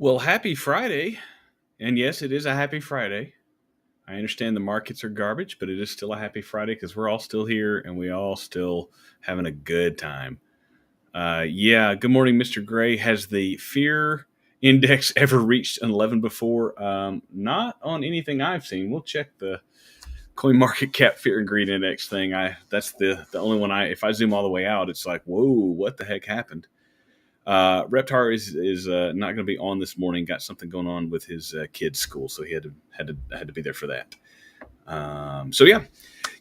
Well, happy Friday. And yes, it is a happy Friday. I understand the markets are garbage, but it is still a happy Friday because we're all still here and we all still having a good time. Yeah, good morning, Mr. Gray. Has the fear index ever reached an 11 before? Not on anything I've seen. We'll check the coin market cap fear and greed index thing. That's the only one if I zoom all the way out, it's like, whoa, what the heck happened? Reptar is not going to be on this morning. Got something going on with his kid's school, so he had to be there for that. So yeah,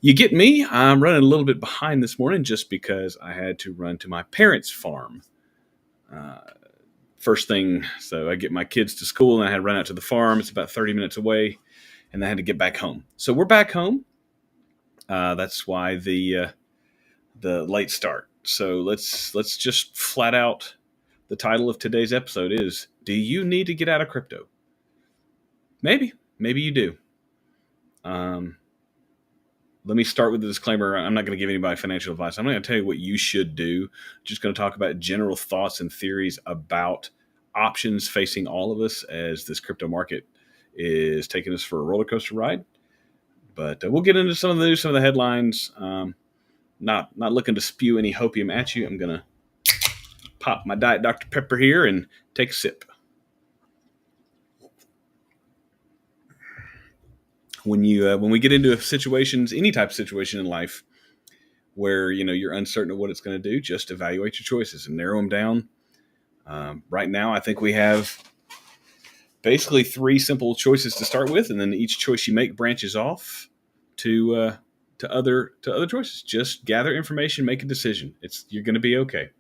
you get me. I'm running a little bit behind this morning just because I had to run to my parents' farm. Uh, First thing, so I get my kids to school and I had to run out to the farm. It's about 30 minutes away, and I had to get back home. So we're back home. That's why the late start. So let's just flat out. The title of today's episode is, Do You Need to Get Out of Crypto? Maybe you do. Let me start with the disclaimer. I'm not going to give anybody financial advice. I'm not going to tell you what you should do. I'm just going to talk about general thoughts and theories about options facing all of us as this crypto market is taking us for a roller coaster ride. But we'll get into some of the news, some of the headlines. Not looking to spew any hopium at you. I'm going to pop my Diet Dr. Pepper here and take a sip. When we get into situations, any type of situation in life where you're uncertain of what it's going to do, just evaluate your choices and narrow them down. Right now, I think we have basically three simple choices to start with, and then each choice you make branches off to other choices. Just gather information, make a decision. You're going to be okay.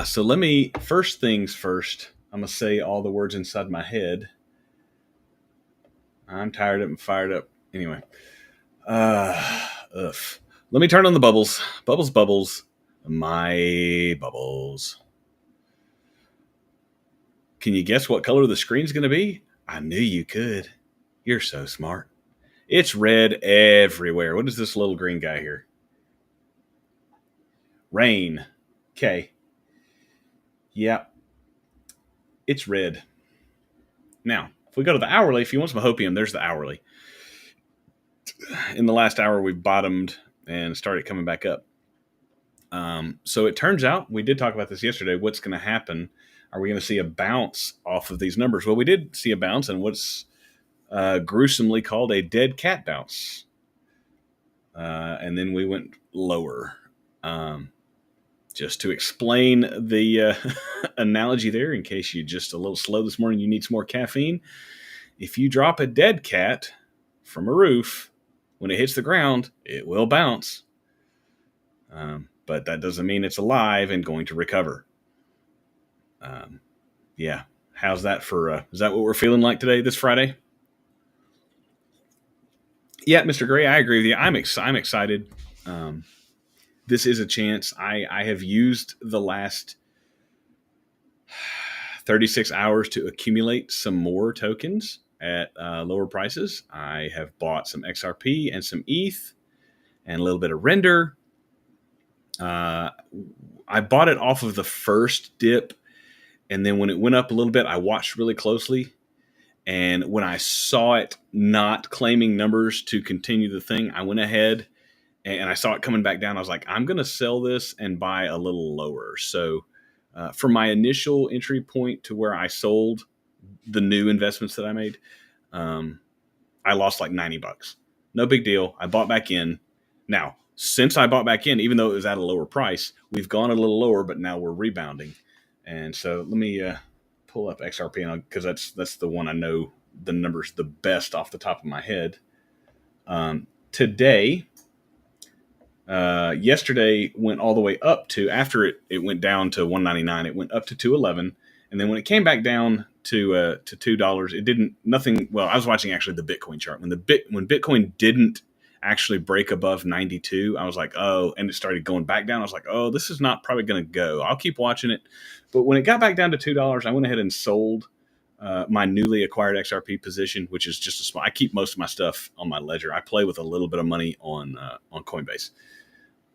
So let me, first things first, I'm going to say all the words inside my head. I'm tired of it and fired up. Anyway. Let me turn on the bubbles. Bubbles. My bubbles. Can you guess what color the screen's going to be? I knew you could. You're so smart. It's red everywhere. What is this little green guy here? Rain. Okay. Yeah. It's red. Now, if we go to the hourly, if you want some hopium, there's the hourly. In the last hour, we've bottomed and started coming back up. So it turns out, we did talk about this yesterday, what's going to happen? Are we going to see a bounce off of these numbers? Well, we did see a bounce, and what's gruesomely called a dead cat bounce. And then we went lower. Just to explain the analogy there, in case you're just a little slow this morning, you need some more caffeine. If you drop a dead cat from a roof, when it hits the ground, it will bounce. But that doesn't mean it's alive and going to recover. Yeah. How's that for, is that what we're feeling like today, this Friday? Yeah, Mr. Gray, I agree with you. I'm excited. This is a chance. I have used the last 36 hours to accumulate some more tokens at lower prices. I have bought some XRP and some ETH and a little bit of Render. I bought it off of the first dip, and then when it went up a little bit, I watched really closely. And when I saw it not claiming numbers to continue the thing, I went ahead and I saw it coming back down. I was like, I'm going to sell this and buy a little lower. So from my initial entry point to where I sold the new investments that I made, I lost like $90. No big deal. I bought back in. Now, since I bought back in, even though it was at a lower price, we've gone a little lower, but now we're rebounding. And so let me pull up XRP because that's the one I know the numbers the best off the top of my head. Today, yesterday went all the way up to, after it went down to $1.99, it went up to $2.11, and then when it came back down to $2, it didn't nothing. Well, I was watching actually the Bitcoin chart when Bitcoin didn't actually break above 92. I was like, oh, and it started going back down. I was like, oh, this is not probably going to go. I'll keep watching it. But when it got back down to $2, I went ahead and sold my newly acquired XRP position, which is just a small. I keep most of my stuff on my ledger. I play with a little bit of money on Coinbase,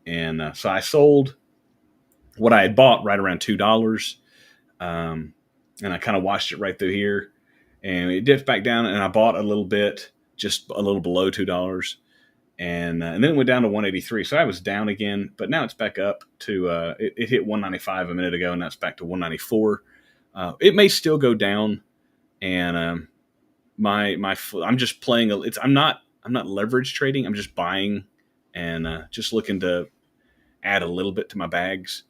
and so I sold what I had bought right around $2. and I kind of watched it right through here, and it dipped back down, and I bought a little bit, just a little below $2, and then it went down to 183. So I was down again, but now it's back up to it hit 195 a minute ago, and that's back to 194. It may still go down, and I'm just playing. I'm not leverage trading. I'm just buying and just looking to add a little bit to my bags.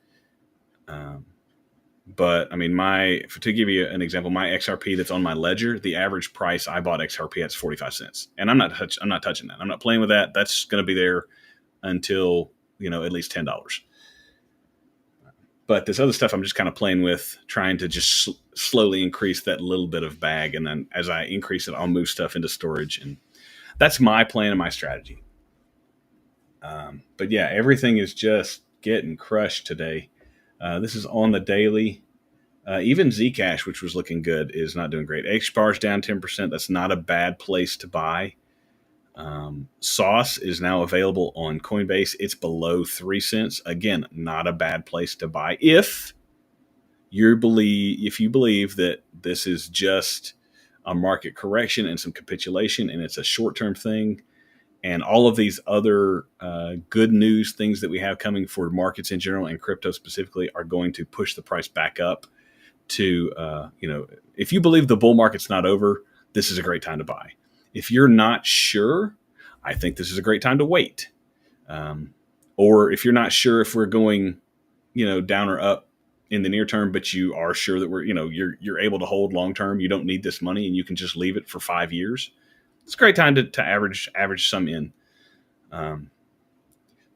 But I mean, to give you an example, my XRP that's on my ledger, the average price I bought XRP at is 45 cents, and I'm not touching that. I'm not playing with that. That's going to be there until at least $10. But this other stuff, I'm just kind of playing with, trying to just slowly increase that little bit of bag, and then as I increase it, I'll move stuff into storage, and that's my plan and my strategy. But yeah, everything is just getting crushed today. This is on the daily. Even Zcash, which was looking good, is not doing great. HBAR's down 10%. That's not a bad place to buy. Sauce is now available on Coinbase. It's below 3 cents. Again, not a bad place to buy if you believe that this is just a market correction and some capitulation, and it's a short-term thing. And all of these other good news things that we have coming for markets in general and crypto specifically are going to push the price back up to, if you believe the bull market's not over, this is a great time to buy. If you're not sure, I think this is a great time to wait. Or if you're not sure if we're going, down or up in the near term, but you are sure that you're able to hold long term, you don't need this money and you can just leave it for 5 years. It's a great time to average some in.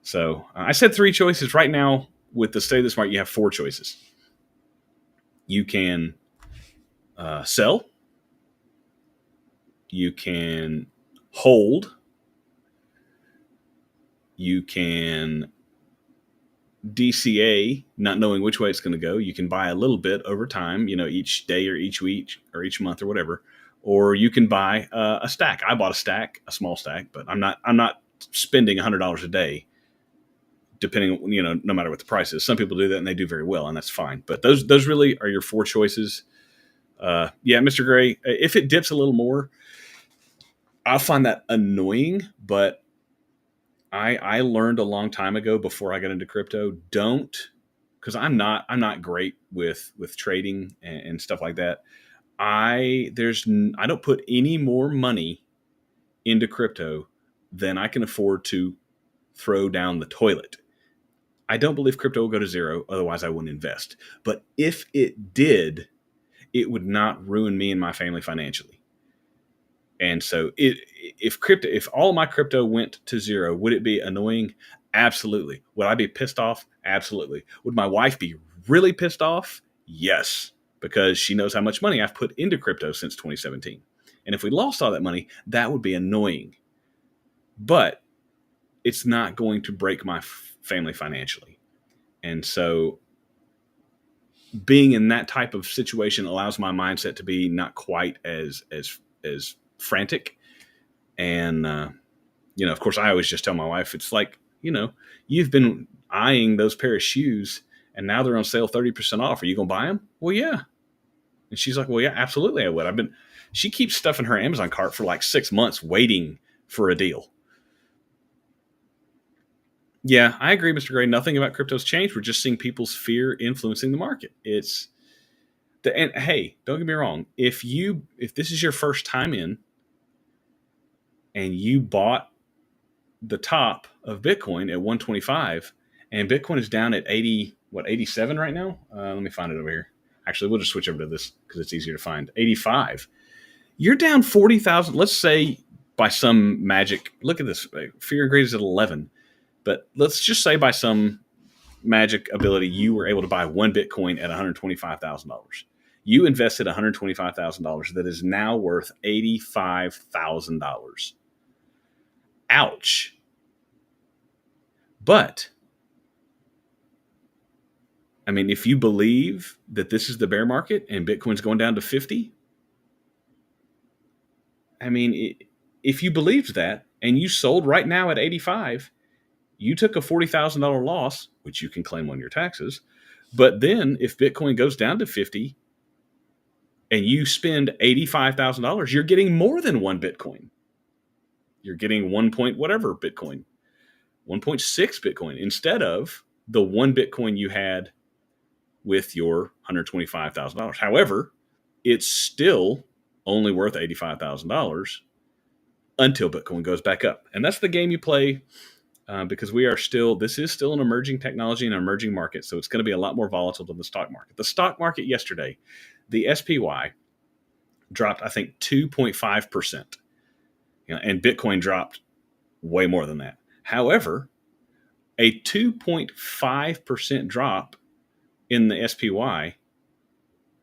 So I said 3 choices. Right now, with the state of this market, you have 4 choices. You can sell. You can hold. You can DCA, not knowing which way it's going to go. You can buy a little bit over time, each day or each week or each month or whatever. Or you can buy a stack. I bought a small stack, but I'm not spending $100 a day, depending, no matter what the price is. Some people do that and they do very well, and that's fine. But those really are your 4 choices. Yeah, Mr. Gray, if it dips a little more, I'll find that annoying. But I learned a long time ago before I got into crypto, because I'm not great with trading and stuff like that. I don't put any more money into crypto than I can afford to throw down the toilet. I don't believe crypto will go to zero. Otherwise I wouldn't invest. But if it did, it would not ruin me and my family financially. And so if all of my crypto went to zero, would it be annoying? Absolutely. Would I be pissed off? Absolutely. Would my wife be really pissed off? Yes. Because she knows how much money I've put into crypto since 2017. And if we lost all that money, that would be annoying. But it's not going to break my family financially. And so being in that type of situation allows my mindset to be not quite as frantic. And, of course, I always just tell my wife, it's like, you've been eyeing those pair of shoes and now they're on sale 30% off. Are you going to buy them? Well, yeah. And she's like, well, yeah, absolutely I would. She keeps stuff in her Amazon cart for like 6 months waiting for a deal. Yeah, I agree, Mr. Gray. Nothing about crypto's changed. We're just seeing people's fear influencing the market. And hey, don't get me wrong. If this is your first time in and you bought the top of Bitcoin at 125 and Bitcoin is down at 87 right now? Let me find it over here. Actually, we'll just switch over to this because it's easier to find. 85. You're down 40,000. Let's say by some magic, look at this. Fear and greed is at 11. But let's just say by some magic ability, you were able to buy 1 Bitcoin at $125,000. You invested $125,000 that is now worth $85,000. Ouch. But if you believe that this is the bear market and Bitcoin's going down to 50, if you believed that and you sold right now at 85, you took a $40,000 loss, which you can claim on your taxes. But then if Bitcoin goes down to 50, and you spend $85,000, you're getting more than one Bitcoin. You're getting 1 point whatever Bitcoin, 1.6 Bitcoin, instead of the one Bitcoin you had with your $125,000. However, it's still only worth $85,000 until Bitcoin goes back up. And that's the game you play because this is still an emerging technology and an emerging market. So it's going to be a lot more volatile than the stock market. The stock market yesterday, the SPY dropped, I think, 2.5%. And Bitcoin dropped way more than that. However, a 2.5% drop in the SPY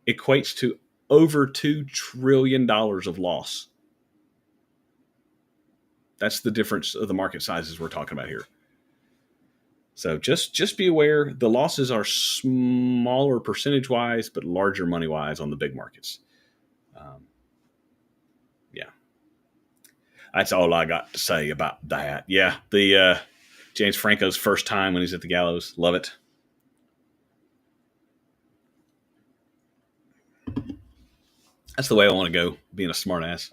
equates to over $2 trillion of loss. That's the difference of the market sizes we're talking about here. So just be aware, the losses are smaller percentage-wise, but larger money-wise on the big markets. Yeah. That's all I got to say about that. Yeah, the James Franco's first time when he's at the gallows. Love it. That's the way I want to go, being a smart ass.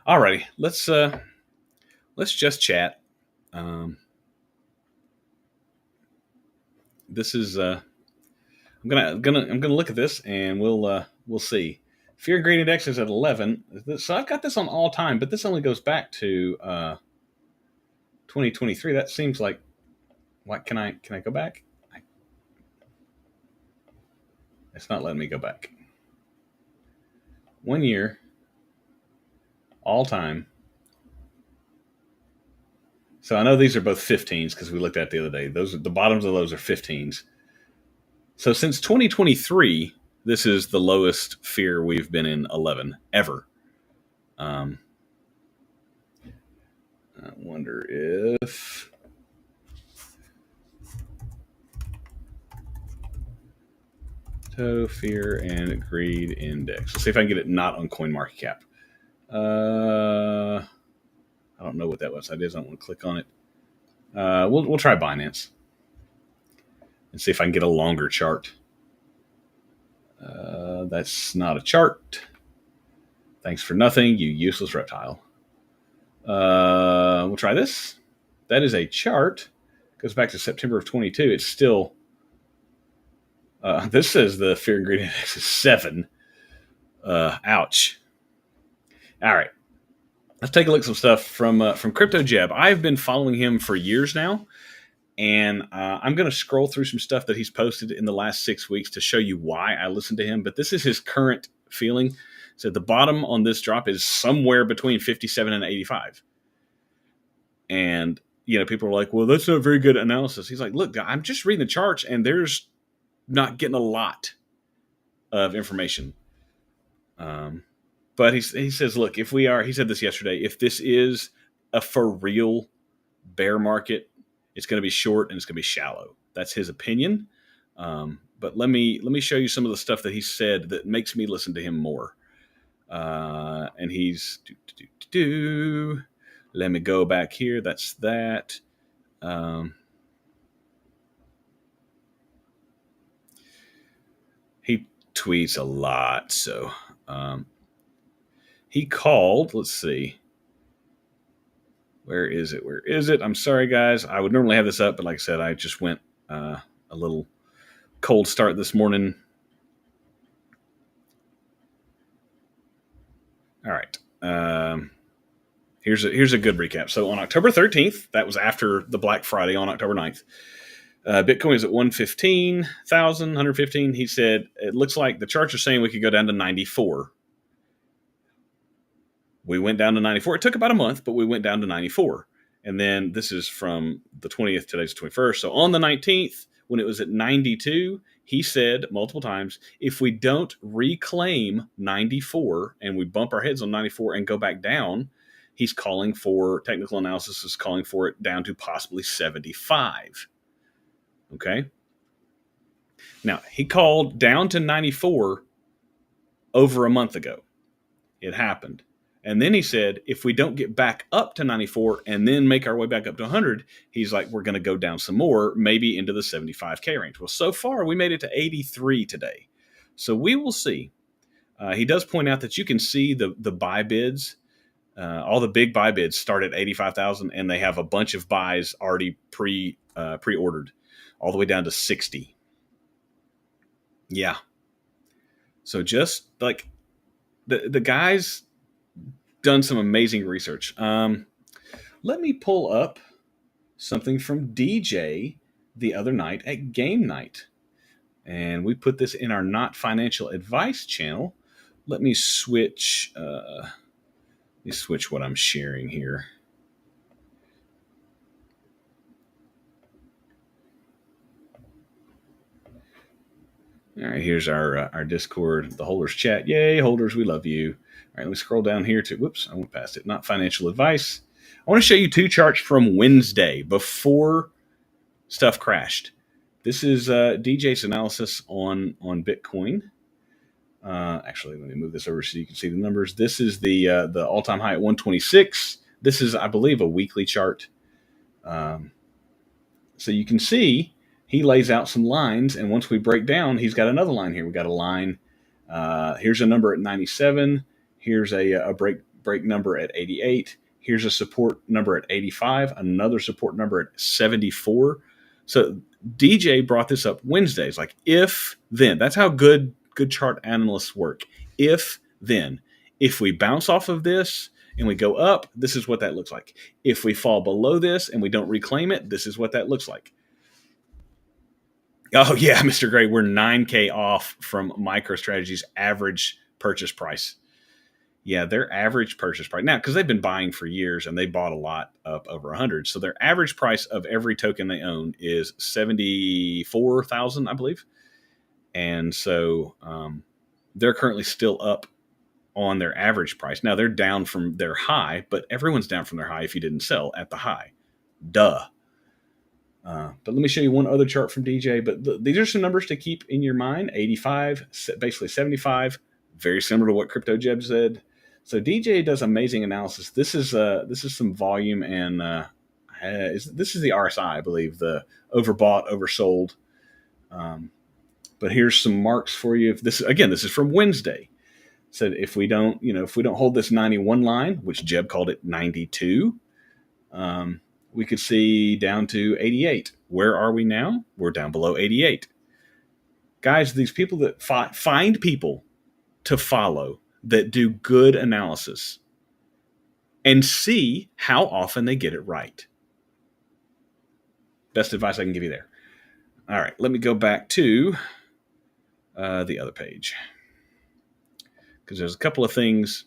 Alrighty, let's just chat. This is I'm gonna look at this and we'll see. Fear and Greed Index is at 11. So I've got this on all time, but this only goes back to 2023. That seems like, what, can I go back? It's not letting me go back. 1 year, all time. So I know these are both 15s because we looked at it the other day. The bottoms of those are 15s. So since 2023, this is the lowest fear we've been in 11 ever. I wonder if Fear and Greed Index. Let's see if I can get it not on CoinMarketCap. I don't know what that website is. I don't want to click on it. We'll try Binance and see if I can get a longer chart. That's not a chart. Thanks for nothing, you useless reptile. We'll try this. That is a chart. Goes back to September of 22. It's still. This says the Fear and Greed Index is 7. Ouch. All right. Let's take a look at some stuff from Crypto Jeb. I've been following him for years now, and I'm going to scroll through some stuff that he's posted in the last 6 weeks to show you why I listen to him. But this is his current feeling. So the bottom on this drop is somewhere between 57 and 85. And, people are like, well, that's not very good analysis. He's like, look, I'm just reading the charts, and there's not getting a lot of information. But he says, look, he said this yesterday, if this is a for real bear market, it's going to be short and it's going to be shallow. That's his opinion. But let me show you some of the stuff that he said that makes me listen to him more. And he's let me go back here. That's that. He tweets a lot, so he called. Let's see. Where is it? I'm sorry, guys. I would normally have this up, but like I said, I just went a little cold start this morning. All right. Here's a good recap. So on October 13th, that was after the Black Friday on October 9th, Bitcoin is at 115,000. He said, it looks like the charts are saying we could go down to 94. We went down to 94. It took about a month, but we went down to 94. And then this is from the 20th, today's the 21st. So on the 19th, when it was at 92, he said multiple times, if we don't reclaim 94 and we bump our heads on 94 and go back down, he's calling for, technical analysis is calling for it down to possibly 75. Okay. Now, he called down to 94 over a month ago. It happened. And then he said, if we don't get back up to 94 and then make our way back up to 100, he's like, we're going to go down some more, maybe into the 75K range. Well, so far we made it to 83 today. So we will see. He does point out that you can see the buy bids. All the big buy bids start at 85,000, and they have a bunch of buys already pre-ordered, all the way down to 60. Yeah. So just like the guys done some amazing research. Let me pull up something from DJ the other night at game night. And we put this in our Not Financial Advice channel. Let me switch what I'm sharing here. All right, here's our Discord, the holders chat. Yay, holders, we love you. All right, let me scroll down here to, whoops, I went past it. Not financial advice. I want to show you two charts from Wednesday before stuff crashed. This is DJ's analysis on Bitcoin. Actually, let me move this over so you can see the numbers. This is the all-time high at 126. This is, I believe, a weekly chart. So you can see he lays out some lines, and once we break down, he's got another line here. We got a line. Here's a number at 97. Here's a break number at 88. Here's a support number at 85. Another support number at 74. So DJ brought this up Wednesdays. Like if then, that's how good chart analysts work. If then, if we bounce off of this and we go up, this is what that looks like. If we fall below this and we don't reclaim it, this is what that looks like. Oh yeah, Mr. Gray, we're 9K off from MicroStrategy's average purchase price. Yeah, their average purchase price now, because they've been buying for years and they bought a lot up over 100. So their average price of every token they own is 74,000, I believe. And so they're currently still up on their average price. Now they're down from their high, but everyone's down from their high if you didn't sell at the high. Duh. But let me show you one other chart from DJ. But these are some numbers to keep in your mind. 85, basically 75, very similar to what Crypto Jeb said. So DJ does amazing analysis. This is some volume, and this is the RSI, I believe, the overbought, oversold. But here's some marks for you. If this is from Wednesday. Said if we don't hold this 91 line, which Jeb called it 92, we could see down to 88. Where are we now? We're down below 88. Guys, these people that find people to follow that do good analysis and see how often they get it right. Best advice I can give you there. All right, let me go back to the other page, because there's a couple of things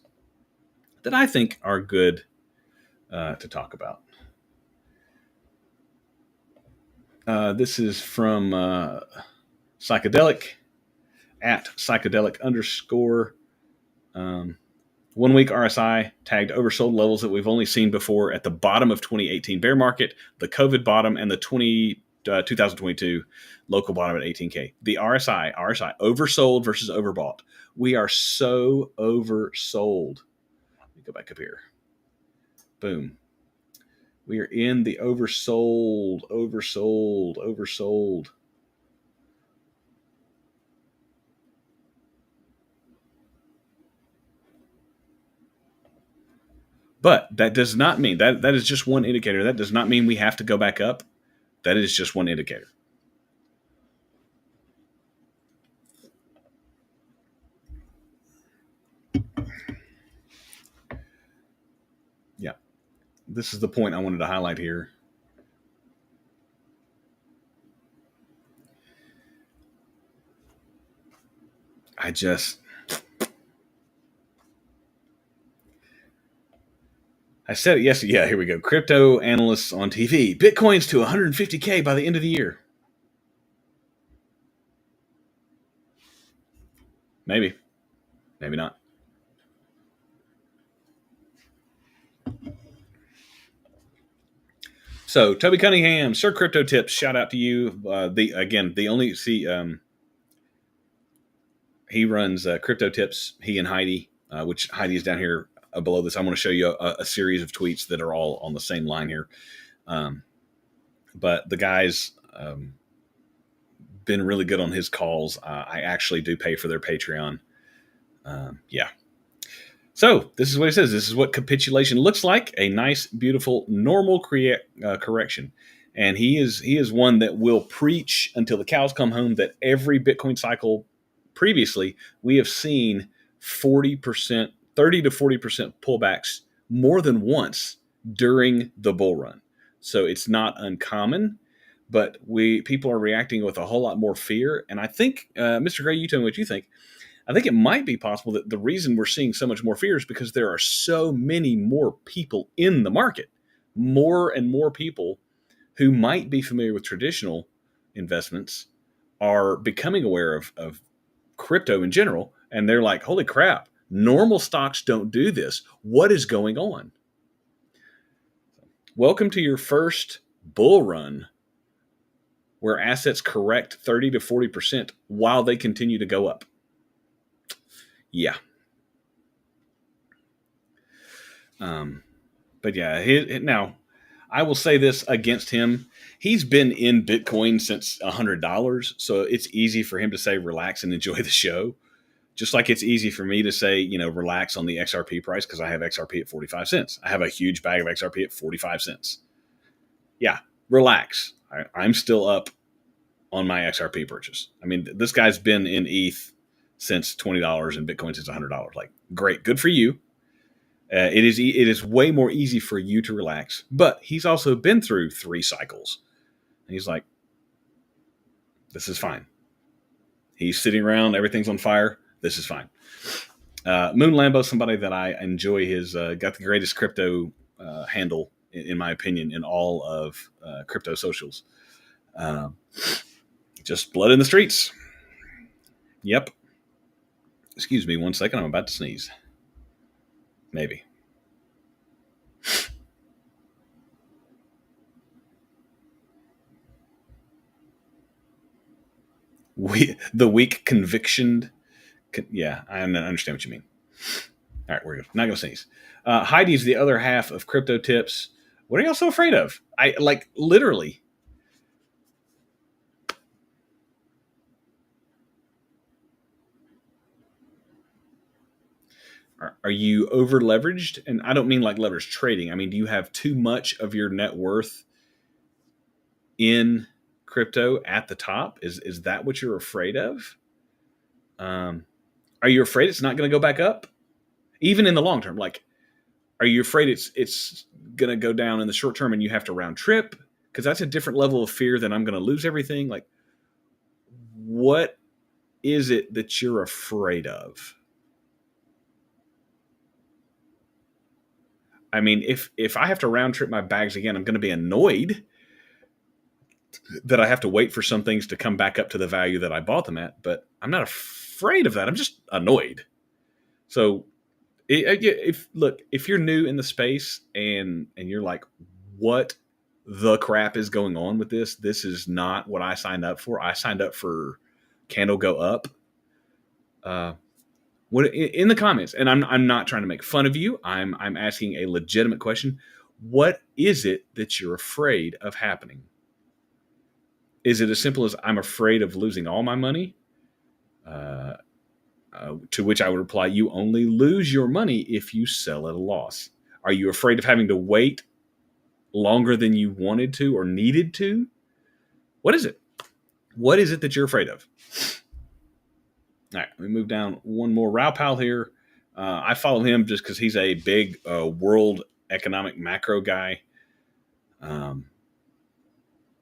that I think are good to talk about. This is from Psychedelic at psychedelic_. 1 week RSI tagged oversold levels that we've only seen before at the bottom of 2018 bear market, the COVID bottom, and the 2022 local bottom at 18K. The RSI oversold versus overbought. We are so oversold. Let me go back up here. Boom. We are in the oversold. But that does not mean that is just one indicator. That does not mean we have to go back up. That is just one indicator. Yeah. This is the point I wanted to highlight here. I said it yesterday. Yeah, here we go. Crypto analysts on TV. Bitcoin's to 150K by the end of the year. Maybe. Maybe not. So, Toby Cunningham, Sir Crypto Tips, shout out to you. He runs Crypto Tips, he and Heidi, which Heidi is down here below this. I'm going to show you a series of tweets that are all on the same line here. But the guys been really good on his calls. I actually do pay for their Patreon. Yeah. So this is what he says. This is what capitulation looks like. A nice, beautiful, normal correction. And he is one that will preach until the cows come home that every Bitcoin cycle previously, we have seen 40%, 30 to 40% pullbacks more than once during the bull run. So it's not uncommon, but people are reacting with a whole lot more fear. And I think, Mr. Gray, you tell me what you think. I think it might be possible that the reason we're seeing so much more fear is because there are so many more people in the market, more and more people who might be familiar with traditional investments are becoming aware of crypto in general. And they're like, holy crap, normal stocks don't do this. What is going on? Welcome to your first bull run where assets correct 30 to 40% while they continue to go up. Yeah. But yeah, now I will say this against him. He's been in Bitcoin since $100. So it's easy for him to say, relax and enjoy the show. Just like it's easy for me to say, relax on the XRP price because I have XRP at 45 cents. I have a huge bag of XRP at 45 cents. Yeah, relax. I'm still up on my XRP purchase. I mean, this guy's been in ETH since $20 and Bitcoin since $100. Like, great, good for you. It is way more easy for you to relax. But he's also been through 3 cycles. And he's like, this is fine. He's sitting around, everything's on fire. This is fine. Moon Lambo, somebody that I enjoy, his got the greatest crypto handle, in my opinion, in all of crypto socials. Just blood in the streets. Yep. Excuse me 1 second. I'm about to sneeze. Maybe. The weak conviction. Yeah, I understand what you mean. All right, we're not going to sneeze. Heidi's the other half of Crypto Tips. What are y'all so afraid of? I like literally. Are you over leveraged? And I don't mean like leverage trading. I mean, do you have too much of your net worth in crypto at the top? Is that what you're afraid of? Are you afraid it's not going to go back up? Even in the long term, like, are you afraid it's going to go down in the short term and you have to round trip? Because that's a different level of fear than I'm going to lose everything. Like, what is it that you're afraid of? I mean, if I have to round trip my bags again, I'm going to be annoyed that I have to wait for some things to come back up to the value that I bought them at. But I'm not afraid of that. I'm just annoyed. So if you're new in the space and you're like, what the crap is going on with this? This is not what I signed up for. I signed up for candle go up. What in the comments? And I'm not trying to make fun of you. I'm asking a legitimate question. What is it that you're afraid of happening? Is it as simple as I'm afraid of losing all my money? To which I would reply, you only lose your money if you sell at a loss. Are you afraid of having to wait longer than you wanted to or needed to? What is it? What is it that you're afraid of? All right, we move down one more. Rao Powell here. I follow him just because he's a big world economic macro guy.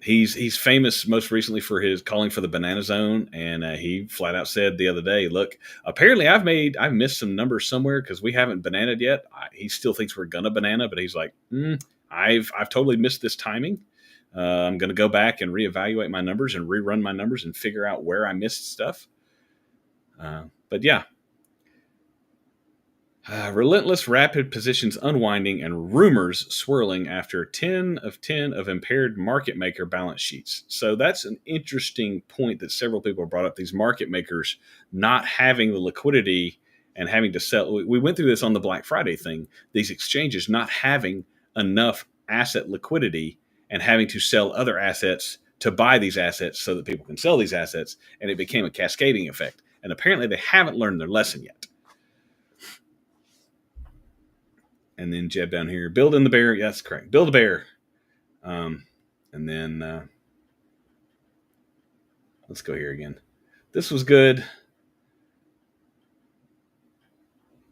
He's famous most recently for his calling for the banana zone, and he flat out said the other day, "Look, apparently I've missed some numbers somewhere because we haven't bananaed yet." He still thinks we're gonna banana, but he's like, "I've totally missed this timing. I'm gonna go back and reevaluate my numbers and rerun my numbers and figure out where I missed stuff." But yeah. Relentless rapid positions unwinding and rumors swirling after 10 of 10 of impaired market maker balance sheets. So that's an interesting point that several people brought up. These market makers not having the liquidity and having to sell. We went through this on the Black Friday thing. These exchanges not having enough asset liquidity and having to sell other assets to buy these assets so that people can sell these assets, and it became a cascading effect. And apparently they haven't learned their lesson yet. And then Jeb down here, build in the bear. Yeah, that's correct. Build a bear. And then let's go here again. This was good.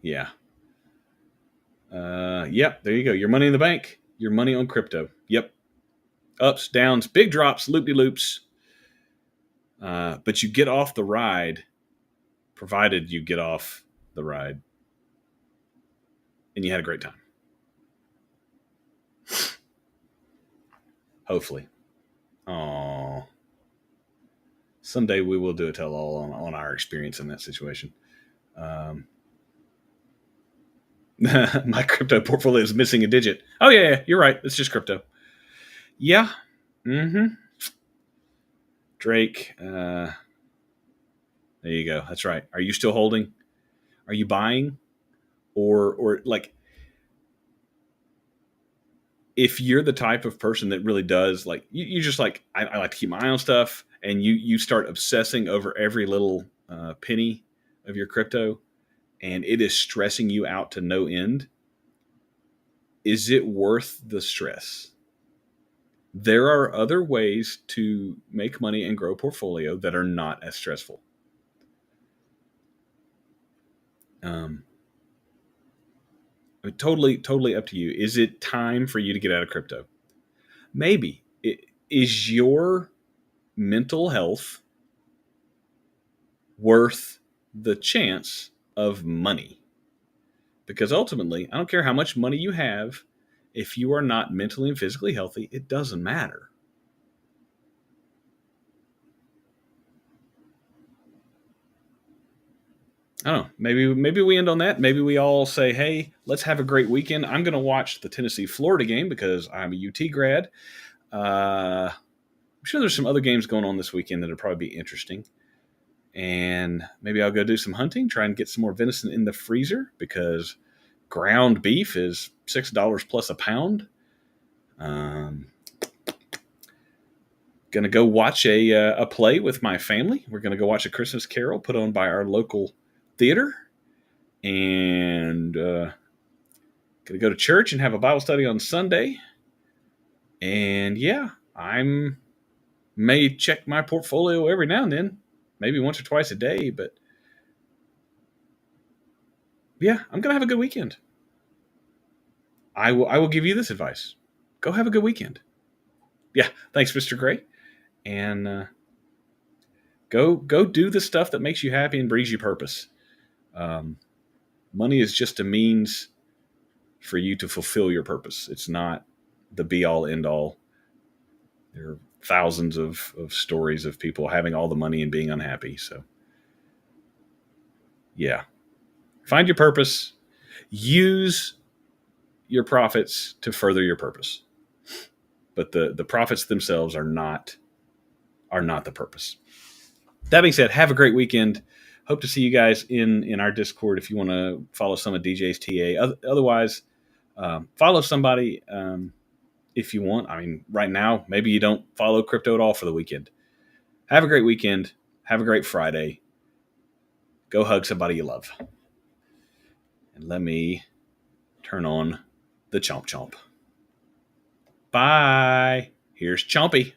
Yeah. Yep, there you go. Your money in the bank, your money on crypto. Yep. Ups, downs, big drops, loop-de-loops. But you get off the ride, provided you get off the ride, and you had a great time. Hopefully. Oh, someday we will do a tell-all on our experience in that situation. My crypto portfolio is missing a digit. Oh, yeah, you're right. It's just crypto. Yeah. Mm-hmm. Drake. There you go. That's right. Are you still holding? Are you buying? Or like, if you're the type of person that really does, like, you just like, I like to keep my eye on stuff, and you start obsessing over every little penny of your crypto, and it is stressing you out to no end, is it worth the stress? There are other ways to make money and grow a portfolio that are not as stressful. Totally up to you. Is it time for you to get out of crypto? Maybe. Is your mental health worth the chance of money? Because ultimately, I don't care how much money you have, if you are not mentally and physically healthy, it doesn't matter. I don't know. Maybe we end on that. Maybe we all say, hey, let's have a great weekend. I'm going to watch the Tennessee-Florida game because I'm a UT grad. I'm sure there's some other games going on this weekend that will probably be interesting. And maybe I'll go do some hunting, try and get some more venison in the freezer because ground beef is $6 plus a pound. Going to go watch a play with my family. We're going to go watch A Christmas Carol put on by our local theater. And going to go to church and have a Bible study on Sunday. And yeah, I may check my portfolio every now and then, maybe once or twice a day, but yeah, I'm going to have a good weekend. I will give you this advice. Go have a good weekend. Yeah, thanks, Mr. Gray. And go do the stuff that makes you happy and brings you purpose. Money is just a means for you to fulfill your purpose. It's not the be-all, end-all. There are thousands of stories of people having all the money and being unhappy. So, yeah. Find your purpose. Use your profits to further your purpose. But the profits themselves are not the purpose. That being said, have a great weekend. Hope to see you guys in our Discord if you want to follow some of DJ's TA. Otherwise, follow somebody if you want. I mean, right now, maybe you don't follow crypto at all for the weekend. Have a great weekend. Have a great Friday. Go hug somebody you love. And let me turn on the chomp chomp. Bye. Here's Chompy.